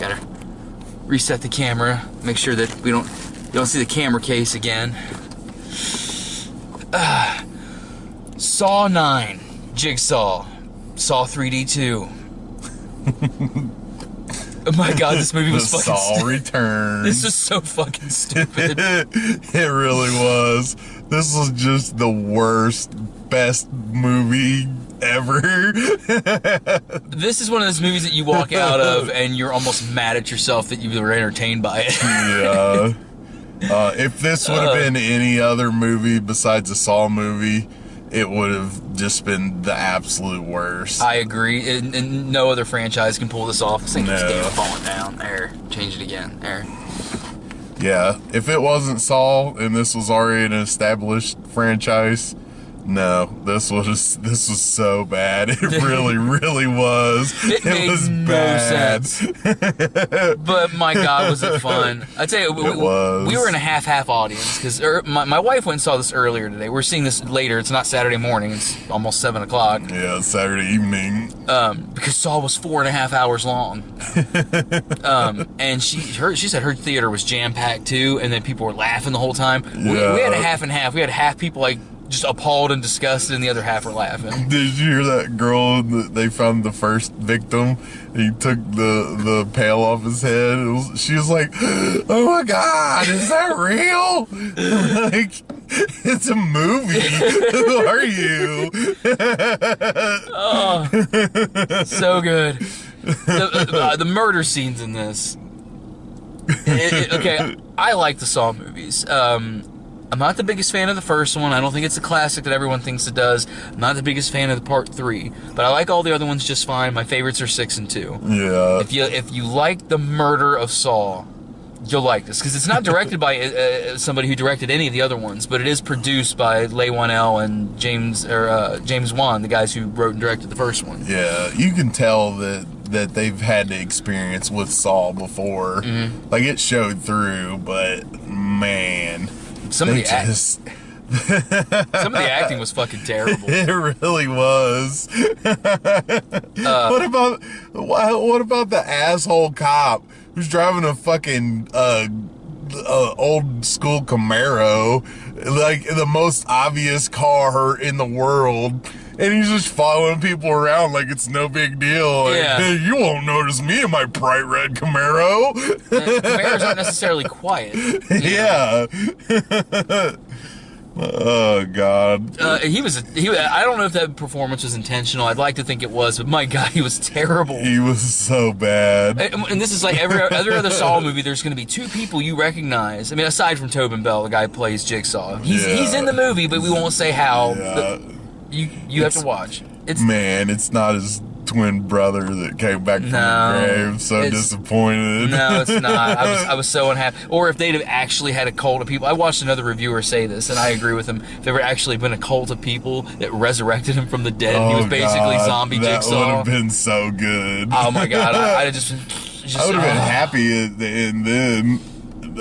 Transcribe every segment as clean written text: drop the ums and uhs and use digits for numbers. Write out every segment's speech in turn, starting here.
Gotta reset the camera, make sure that you don't see the camera case again. Saw 9, Jigsaw, Saw 3D 2. Oh my god, this movie was fucking Saw Returns. This was so fucking stupid. It really was. This was just the worst, best movie ever. This is one of those movies that you walk out of and you're almost mad at yourself that you were entertained by it. Yeah. If this would have been any other movie besides a Saw movie, it would have just been the absolute worst. I agree. And no other franchise can pull this off. This thing keeps No. damn falling down. There. Change it again. There. Yeah. If it wasn't Saw and this was already an established franchise, no, this was so bad. It really, really was. It made was no bad. sense. But my God, was it fun! I tell you, It was. we were in a half audience because my wife went and saw this earlier today. We're seeing this later. It's not Saturday morning. It's almost 7 o'clock. Yeah, Saturday evening. Because Saw was 4.5 hours long. And she said her theater was jam packed too, and then people were laughing the whole time. We had a half and half. We had half people like just appalled and disgusted, and the other half were laughing. Did you hear that girl that they found the first victim? He took the pail off his head. She was like, "Oh my God, is that real?" Like, it's a movie. Who are you? Oh, so good. The murder scenes in this. Okay, I like the Saw movies. I'm not the biggest fan of the first one. I don't think it's a classic that everyone thinks it does. I'm not the biggest fan of the part 3, but I like all the other ones just fine. My favorites are 6 and 2. Yeah. If you like the murder of Saw, you'll like this because it's not directed by somebody who directed any of the other ones, but it is produced by Leigh Whannell and James Wan, the guys who wrote and directed the first one. Yeah, you can tell that they've had the experience with Saw before. Mm-hmm. Like, it showed through, but man, some of the acting was fucking terrible. It really was. What about the asshole cop who's driving a fucking old school Camaro, like the most obvious car in the world, and he's just following people around like it's no big deal. Like, Yeah. "Hey, you won't notice me in my bright red Camaro." Camaros aren't necessarily quiet. Yeah. Oh God. He was. I don't know if that performance was intentional. I'd like to think it was, but my God, he was terrible. He was so bad. And this is like every other Saw movie. There's going to be 2 people you recognize. I mean, aside from Tobin Bell, the guy who plays Jigsaw. He's in the movie, but we won't say how. Yeah. You have to watch. It's not his twin brother that came back from the grave. So disappointed. No, it's not. I was so unhappy. Or if they'd have actually had a cult of people. I watched another reviewer say this, and I agree with him. If there were actually been a cult of people that resurrected him from the dead, and he was basically zombie Jigsaw. That would have been so good. Oh my God, I'd have just I would have been happy at the end then.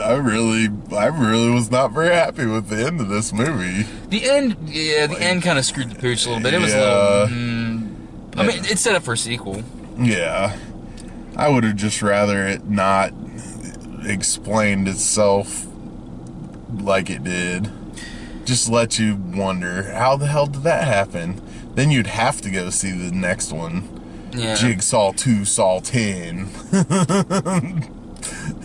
I really was not very happy with the end of this movie. The end kind of screwed the pooch a little bit. It was a little. I mean, it's set up for a sequel. Yeah, I would have just rather it not explained itself like it did. Just let you wonder, how the hell did that happen? Then you'd have to go see the next one. Yeah. Jigsaw 2, Saw 10.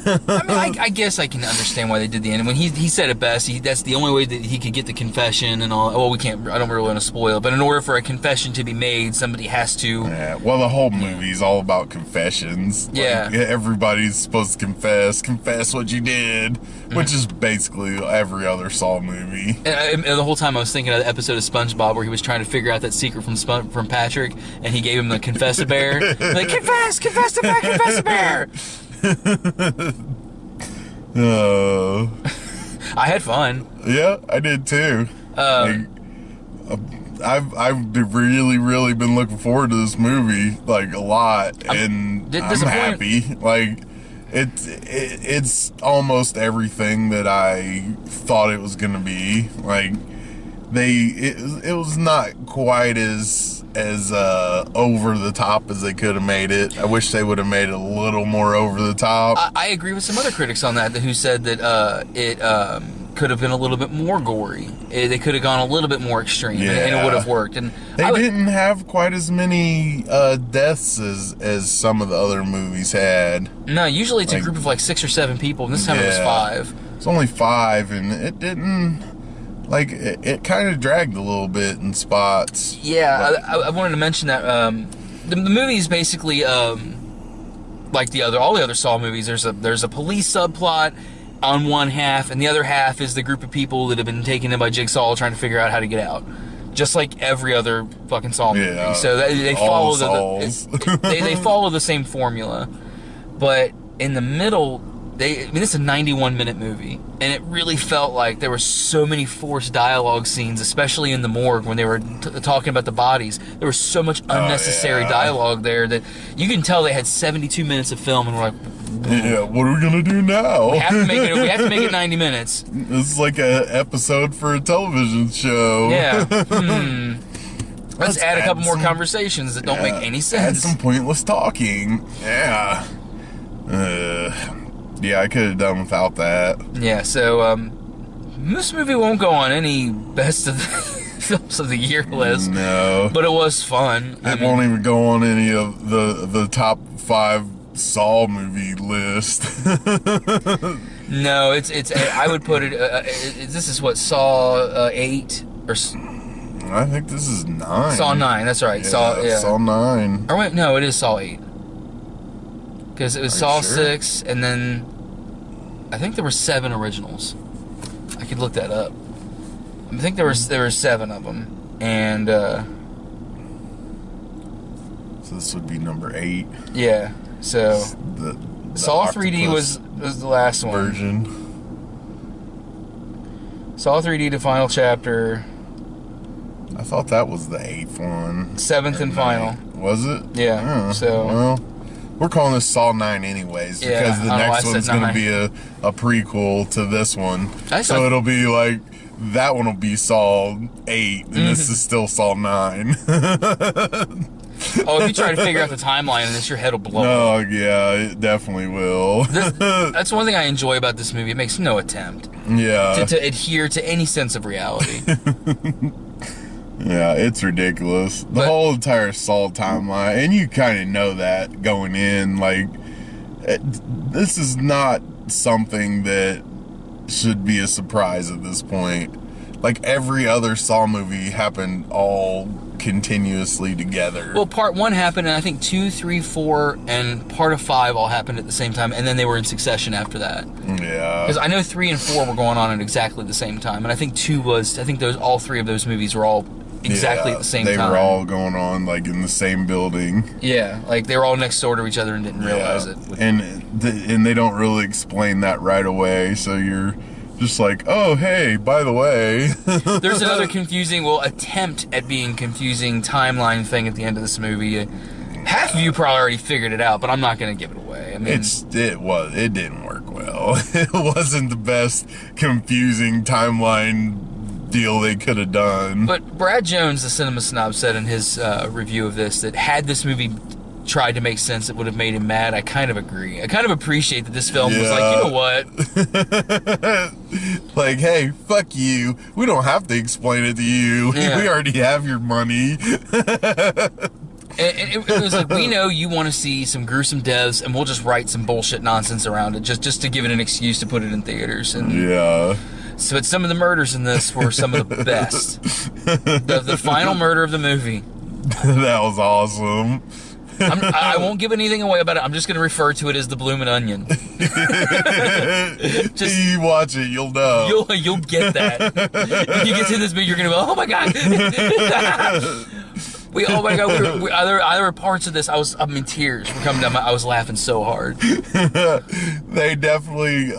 I mean, I guess I can understand why they did the end. When he said it best, that's the only way that he could get the confession and all. Well, we can't. I don't really want to spoil it, but in order for a confession to be made, somebody has to. Yeah. Well, the whole movie's all about confessions. Yeah. Like, everybody's supposed to confess what you did, which is basically every other Saw movie. And the whole time I was thinking of the episode of SpongeBob where he was trying to figure out that secret from Patrick, and he gave him the Confess-a-Bear. Like, confess a bear, confess a bear. Oh. I had fun. Yeah, I did too. I've really been looking forward to this movie like a lot, and I'm happy. Like it's almost everything that I thought it was gonna be. Like it was not quite as as over the top as they could have made it. I wish they would have made it a little more over the top. I agree with some other critics on that who said that it could have been a little bit more gory. They could have gone a little bit more extreme, and it would have worked. And they didn't have quite as many deaths as some of the other movies had. No, usually it's a group of like 6 or 7 people, and this time it was 5. It's only 5, and it didn't... Like, it kind of dragged a little bit in spots. Yeah, I wanted to mention that the movie is basically like all the other Saw movies. There's a police subplot on one half, and the other half is the group of people that have been taken in by Jigsaw trying to figure out how to get out. Just like every other fucking Saw movie. Yeah, so they follow they follow the same formula. But in the middle, this is a 91-minute movie, and it really felt like there were so many forced dialogue scenes, especially in the morgue when they were talking about the bodies. There was so much unnecessary dialogue there that you can tell they had 72 minutes of film, and we're like, yeah, what are we gonna do now? We have to make it 90 minutes. This is like an episode for a television show. Yeah. Let's add a couple more conversations that don't make any sense. Add some pointless talking. Yeah. Yeah, I could have done without that. Yeah, so this movie won't go on any best of the films of the year list. No. But it was fun. It won't even go on any of the top 5 Saw movie list. No, it's I would put it, this is what, Saw 8? Or I think this is 9. Saw 9, that's right. Yeah, Saw 9. Or wait, no, it is Saw 8. Because it was Saw 6, and then I think there were 7 originals. I could look that up. I think there were 7 of them, and so this would be number 8. Yeah. So the Saw 3D was the last one. Version. Saw 3D, the final chapter. I thought that was the 8th one. 7th and final. Was it? Yeah. So well, we're calling this Saw 9 anyways, because the next one's going to be a prequel to this one. So it'll be like, that one will be Saw 8, and this is still Saw 9. Oh, if you try to figure out the timeline of this, your head will blow up. Oh, yeah, it definitely will. That's one thing I enjoy about this movie. It makes no attempt to adhere to any sense of reality. Yeah, it's ridiculous. The whole entire Saw timeline, and you kind of know that going in, like, this is not something that should be a surprise at this point. Like, every other Saw movie happened all continuously together. Well, part 1 happened, and I think 2, 3, 4, and part of 5 all happened at the same time, and then they were in succession after that. Yeah. Because I know 3 and 4 were going on at exactly the same time, and I think all 3 of those movies were all exactly at the same time. They were all going on, like, in the same building. Yeah, like, they were all next door to each other and didn't realize it. And they don't really explain that right away, so you're just like, oh, hey, by the way. There's another attempt at being confusing timeline thing at the end of this movie. Half of you probably already figured it out, but I'm not going to give it away. I mean, it didn't work well. It wasn't the best confusing timeline deal they could have done. But Brad Jones, the cinema snob, said in his review of this that had this movie tried to make sense, it would have made him mad. I kind of agree. I kind of appreciate that this film was like, you know what? Like, hey, fuck you. We don't have to explain it to you. Yeah. We already have your money. And it was like, we know you want to see some gruesome deaths, and we'll just write some bullshit nonsense around it, just to give it an excuse to put it in theaters. And yeah. So, but some of the murders in this were some of the best. The final murder of the movie. That was awesome. I won't give anything away about it. I'm just going to refer to it as the Bloomin' Onion. Just, you watch it, you'll know. You'll get that. When you get to this movie, you're going to go, oh my god. There were parts of this. I'm in tears were coming down. I was laughing so hard. They definitely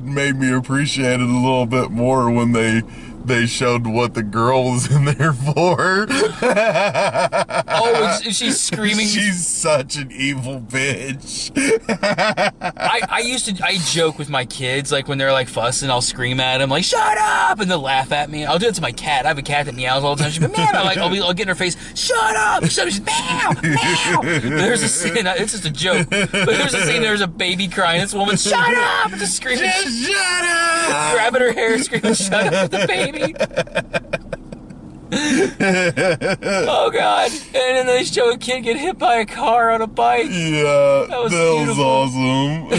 made me appreciate it a little bit more when they they showed what the girl was in there for. Oh, and she's screaming. She's such an evil bitch. I joke with my kids, like when they're like fussing, I'll scream at them like, shut up, and they'll laugh at me. I'll do it to my cat. I have a cat that meows all the time. She's like, meow. I'll get in her face, shut up, shut up. She's meow, meow. But there's a scene, it's just a joke, but there's a scene, there's a baby crying, this woman, shut up, and just screaming, Just shut up, grabbing her hair, screaming, shut up, the baby. Oh god! And then they show a kid get hit by a car on a bike. Yeah, that was awesome.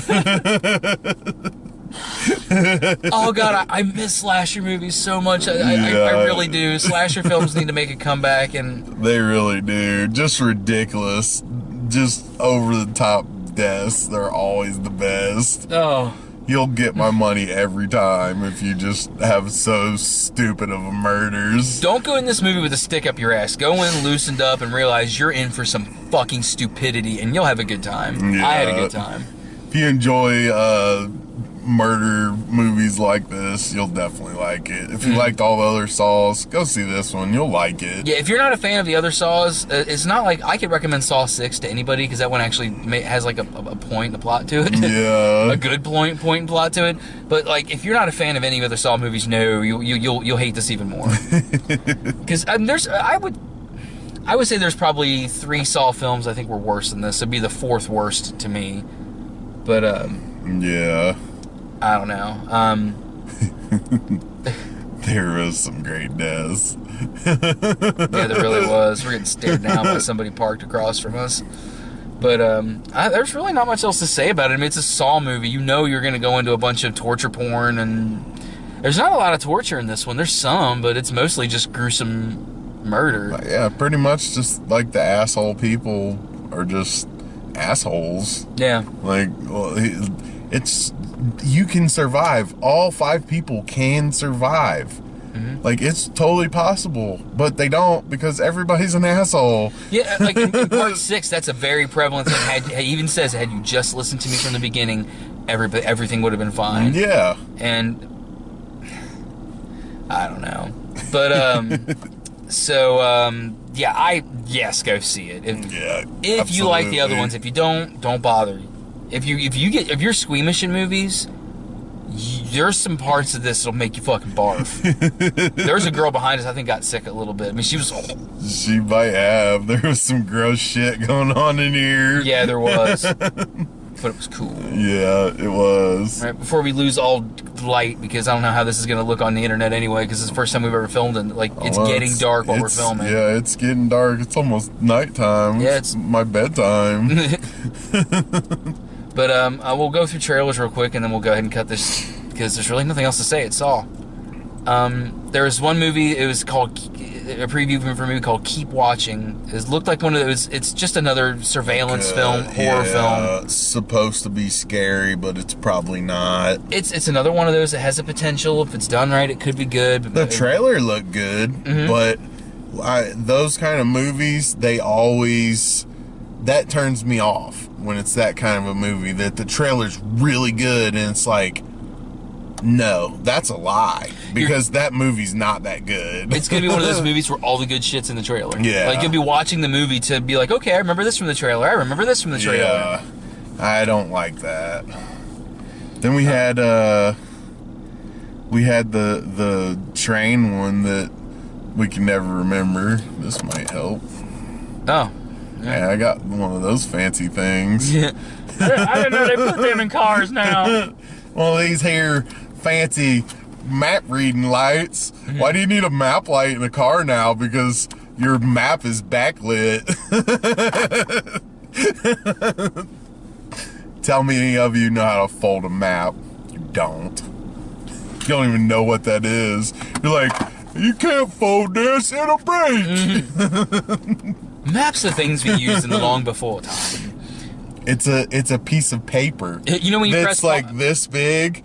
Oh god, I miss slasher movies so much. I really do. Slasher films need to make a comeback, and they really do. Just ridiculous, just over the top deaths. They're always the best. Oh. You'll get my money every time if you just have so stupid of a murders. Don't go in this movie with a stick up your ass. Go in loosened up and realize you're in for some fucking stupidity, and you'll have a good time. Yeah. I had a good time. If you enjoy murder movies like this, you'll definitely like it. If you liked all the other Saws, go see this one. You'll like it. Yeah, if you're not a fan of the other Saws, it's not like I could recommend Saw 6 to anybody, because that one actually has like a point, a plot to it. Yeah. A good point and plot to it. But like, if you're not a fan of any other Saw movies, no, you'll hate this even more. Because I would say there's probably 3 Saw films I think were worse than this. It'd be the 4th worst to me. But yeah. I don't know. There was some great deaths. Yeah, there really was. We're getting stared down by somebody parked across from us. But there's really not much else to say about it. I mean, it's a Saw movie. You know you're going to go into a bunch of torture porn, and there's not a lot of torture in this one. There's some, but it's mostly just gruesome murder. Yeah, pretty much just like the asshole people are just assholes. Yeah. Like, well, it's... You can survive. All 5 people can survive. Mm-hmm. Like, it's totally possible, but they don't, because everybody's an asshole. Yeah, like in part 6, that's a very prevalent thing. He even says, had you just listened to me from the beginning, everything would have been fine. Yeah. And I don't know, but yes, go see it. If you like the other ones, if you don't bother. If you're squeamish in movies, there's some parts of this that'll make you fucking barf. There's a girl behind us I think got sick a little bit. I mean, she might have. There was some gross shit going on in here. Yeah, there was. But it was cool. Yeah, it was. All right, before we lose all light, because I don't know how this is going to look on the internet anyway, because it's the first time we've ever filmed, and it's getting dark while we're filming. Yeah, it's getting dark. It's almost nighttime. Yeah, it's my bedtime. But we'll go through trailers real quick, and then we'll go ahead and cut this, because there's really nothing else to say. It's Saw. There was one movie, it was called, a preview for a movie called Keep Watching. It looked like one of those, it's just another surveillance film, horror film. It's supposed to be scary, but it's probably not. It's another one of those that has a potential. If it's done right, it could be good. The trailer looked good, but those kind of movies, that turns me off when it's that kind of a movie, that the trailer's really good and it's like, no, that's a lie, because that movie's not that good. It's gonna be one of those movies where all the good shit's in the trailer. Yeah, like you'll be watching the movie to be like, okay, I remember this from the trailer. I remember this from the trailer. Yeah, I don't like that. Then we had the train one that we can never remember. This might help. Oh. Yeah, I got one of those fancy things. Yeah. I didn't know they put them in cars now. One of these here fancy map reading lights. Mm-hmm. Why do you need a map light in a car now? Because your map is backlit. Tell me any of you know how to fold a map. You don't. You don't even know what that is. You're like, you can't fold this, it'll break. Mm-hmm. Maps are things we used in the long before time. It's a piece of paper. You know when you press like this big,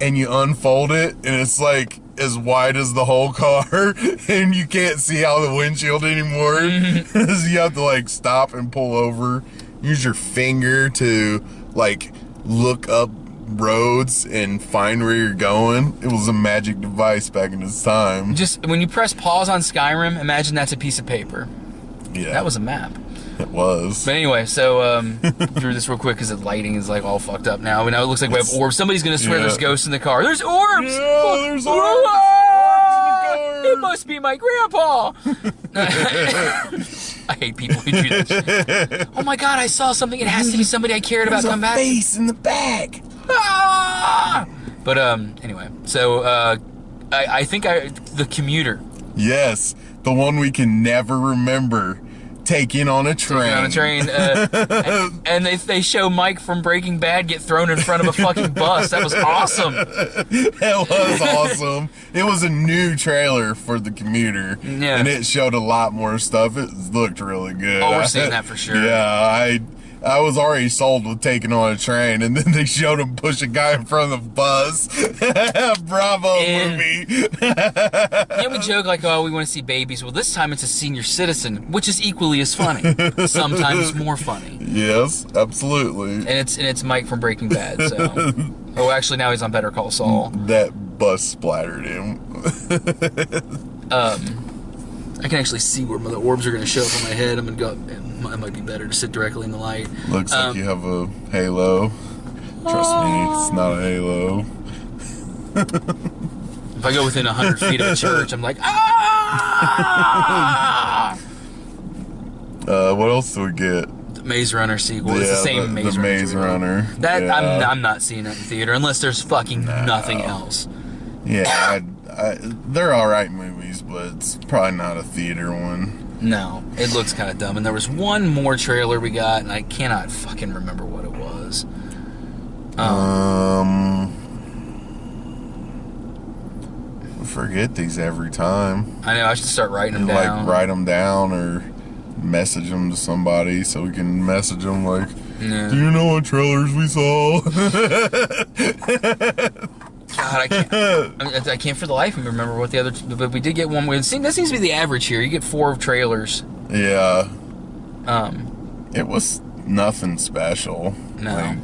and you unfold it, and it's like as wide as the whole car, and you can't see out the windshield anymore. So you have to like stop and pull over. Use your finger to like look up roads and find where you're going. It was a magic device back in its time. Just when you press pause on Skyrim, imagine that's a piece of paper. Yeah. That was a map. It was. But anyway, so through this real quick because the lighting is like all fucked up now. It looks like we have orbs. Somebody's gonna swear there's ghosts in the car. There's orbs. Yeah, there's orbs. It must be my grandpa. I hate people who do that. Oh my god, I saw something. It has to be somebody I cared about. Come back. Face in the back. Ah! But anyway, so I think the commuter. Yes, the one we can never remember. Taking on a train. And they show Mike from Breaking Bad get thrown in front of a fucking bus. That was awesome. That was awesome. It was a new trailer for the commuter. Yeah. And it showed a lot more stuff. It looked really good. Oh, we're seeing that for sure. Yeah, I was already sold with Taking on a Train, and then they showed him push a guy in front of the bus. Bravo movie. We joke like, oh, we want to see babies. Well, this time it's a senior citizen, which is equally as funny. Sometimes more funny. Yes, absolutely. And it's Mike from Breaking Bad. So, oh, actually, now he's on Better Call Saul. That bus splattered him. I can actually see where the orbs are going to show up on my head. I'm going to go. It might be better to sit directly in the light. Looks like you have a halo. Trust me, it's not a halo. If I go within 100 feet of a church, I'm like, ah! What else do we get? The Maze Runner sequel. It's the same Maze Runner. The Maze Runner. That I'm not seeing that in theater unless there's fucking nothing else. Yeah, they're all right movies, but it's probably not a theater one. No, it looks kind of dumb. And there was one more trailer we got, and I cannot fucking remember what it was. I forget these every time. I know, I should start writing them down. Like, write them down or message them to somebody so we can message them like, do you know what trailers we saw? God, I can't for the life of me remember what the other. But we did get one. That seems to be the average here. You get 4 trailers. Yeah. It was nothing special. No. Like,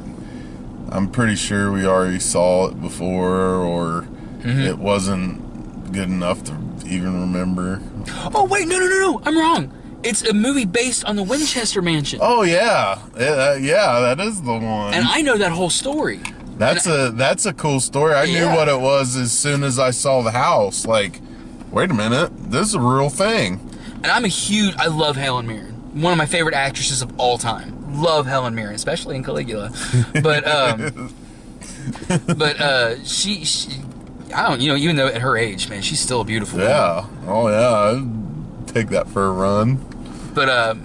I'm pretty sure we already saw it before, or it wasn't good enough to even remember. Oh wait, no! I'm wrong. It's a movie based on the Winchester Mansion. Oh yeah, yeah, that is the one. And I know that whole story. That's a cool story. I knew what it was as soon as I saw the house. Like, wait a minute, this is a real thing. And I love Helen Mirren. One of my favorite actresses of all time. Love Helen Mirren, especially in Caligula. But she I don't, even though at her age, man, she's still a beautiful woman. Yeah. Oh yeah, I'd take that for a run. But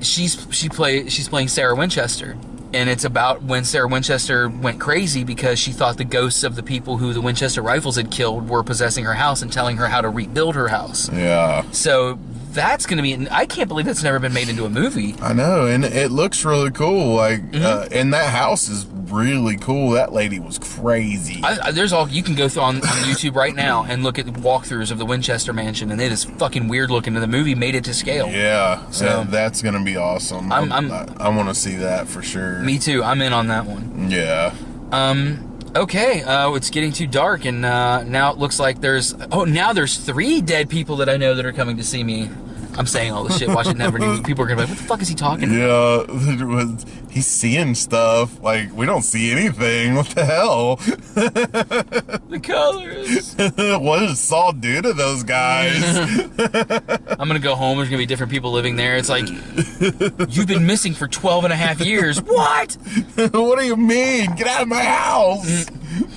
she's playing Sarah Winchester. And it's about when Sarah Winchester went crazy because she thought the ghosts of the people who the Winchester rifles had killed were possessing her house and telling her how to rebuild her house. Yeah. So that's going to be... I can't believe that's never been made into a movie. I know, and it looks really cool. Like, and that house is really cool. That lady was crazy. You can go through on YouTube right now and look at walkthroughs of the Winchester Mansion, and it is fucking weird looking. And the movie made it to scale. Yeah, so that's gonna be awesome. I want to see that for sure. Me too. I'm in on that one. Yeah. Okay. It's getting too dark, and now it looks like there's 3 dead people that I know that are coming to see me. I'm saying all this shit. Watch it never. People are gonna be like, "What the fuck is he talking about?" Yeah, he's seeing stuff. Like, we don't see anything. What the hell? The colors. What did Saul do to those guys? I'm gonna go home. There's gonna be different people living there. It's like, you've been missing for 12 and a half years. What? What do you mean? Get out of my house.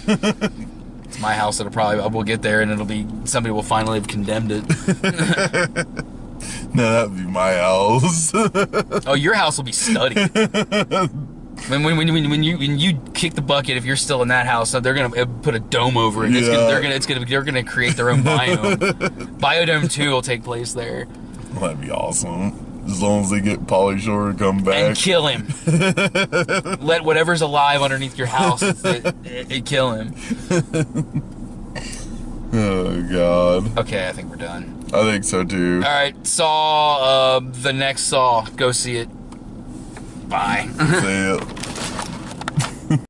It's my house. We'll get there, and somebody will finally have condemned it. No, that would be my house. Oh, your house will be studied. When you kick the bucket, if you're still in that house, they're gonna put a dome over it. Yeah. They're gonna create their own biome. Biodome 2 will take place there. Well, that'd be awesome. As long as they get Pauly Shore to come back and kill him. Let whatever's alive underneath your house kill him. Oh God. Okay, I think we're done. I think so too. All right, Saw. The next Saw. Go see it. Bye. See ya.